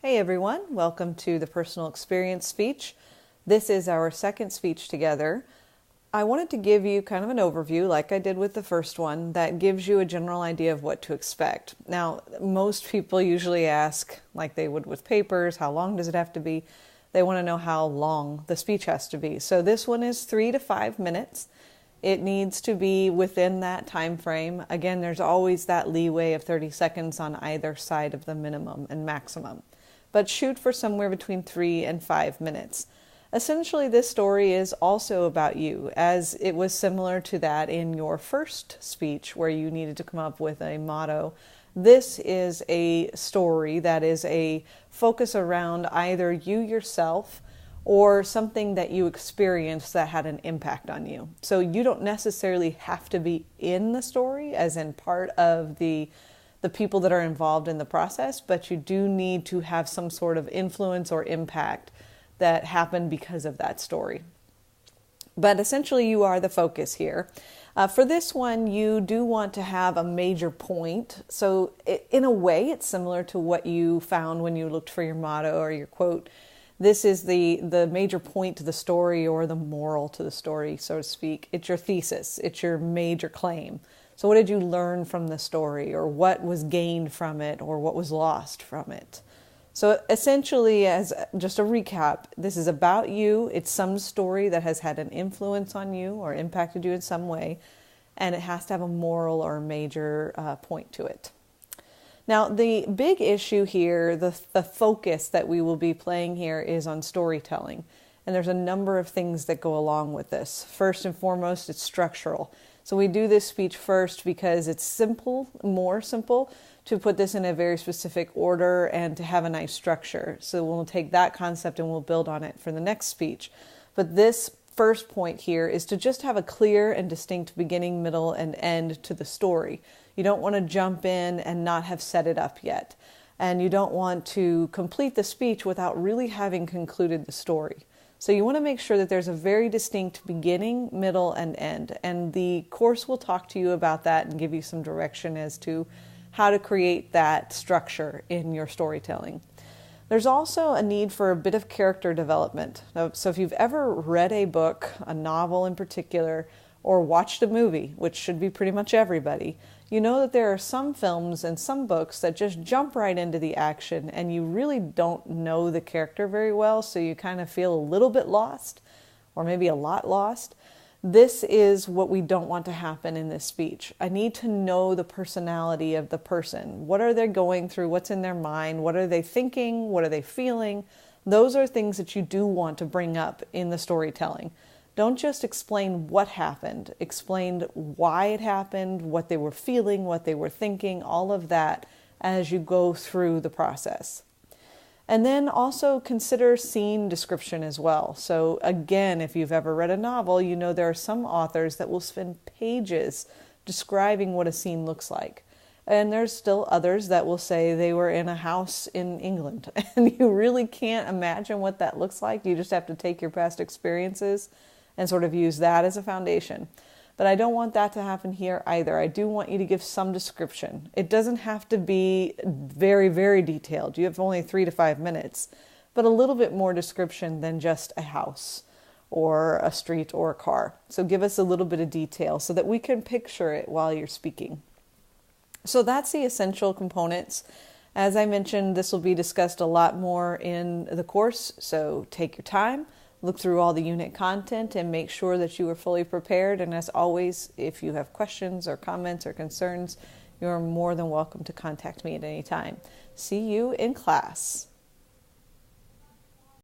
Hey everyone, welcome to the Personal Experience Speech. This is our second speech together. I wanted to give you kind of an overview, like I did with the first one, that gives you a general idea of what to expect. Now, most people usually ask, like they would with papers, how long does it have to be? They want to know how long the speech has to be. So this one is 3 to 5 minutes. It needs to be within that time frame. Again, there's always that leeway of 30 seconds on either side of the minimum and maximum. But shoot for somewhere between 3 and 5 minutes. Essentially, this story is also about you, as it was similar to that in your first speech where you needed to come up with a motto. This is a story that is a focus around either you yourself or something that you experienced that had an impact on you. So you don't necessarily have to be in the story, as in part of the people that are involved in the process, but you do need to have some sort of influence or impact that happened because of that story. But essentially, you are the focus here. For this one, you do want to have a major point. So in a way, it's similar to what you found when you looked for your motto or your quote. This is the major point to the story, or the moral to the story, so to speak. It's your thesis. It's your major claim. So what did you learn from the story, or what was gained from it, or what was lost from it? So essentially, as just a recap, this is about you. It's some story that has had an influence on you or impacted you in some way, and it has to have a moral or major point to it. Now, the big issue here, the focus that we will be playing here is on storytelling. And there's a number of things that go along with this. First and foremost, it's structural. So we do this speech first because it's simple, more simple, to put this in a very specific order and to have a nice structure. So we'll take that concept and we'll build on it for the next speech. But this first point here is to just have a clear and distinct beginning, middle, and end to the story. You don't want to jump in and not have set it up yet. And you don't want to complete the speech without really having concluded the story. So you want to make sure that there's a very distinct beginning, middle, and end. And the course will talk to you about that and give you some direction as to how to create that structure in your storytelling. There's also a need for a bit of character development. So if you've ever read a book, a novel in particular, or watched a movie, which should be pretty much everybody, you know that there are some films and some books that just jump right into the action and you really don't know the character very well, so you kind of feel a little bit lost, or maybe a lot lost. This is what we don't want to happen in this speech. I need to know the personality of the person. What are they going through? What's in their mind? What are they thinking? What are they feeling? Those are things that you do want to bring up in the storytelling. Don't just explain what happened. Explain why it happened, what they were feeling, what they were thinking, all of that as you go through the process. And then also consider scene description as well. So again, if you've ever read a novel, you know there are some authors that will spend pages describing what a scene looks like. And there's still others that will say they were in a house in England. And you really can't imagine what that looks like. You just have to take your past experiences and sort of use that as a foundation. But I don't want that to happen here either. I do want you to give some description. It doesn't have to be very, very detailed. You have only 3 to 5 minutes, but a little bit more description than just a house or a street or a car. So give us a little bit of detail so that we can picture it while you're speaking. So that's the essential components. As I mentioned, this will be discussed a lot more in the course, so take your time. Look through all the unit content and make sure that you are fully prepared. And as always, if you have questions or comments or concerns, you are more than welcome to contact me at any time. See you in class.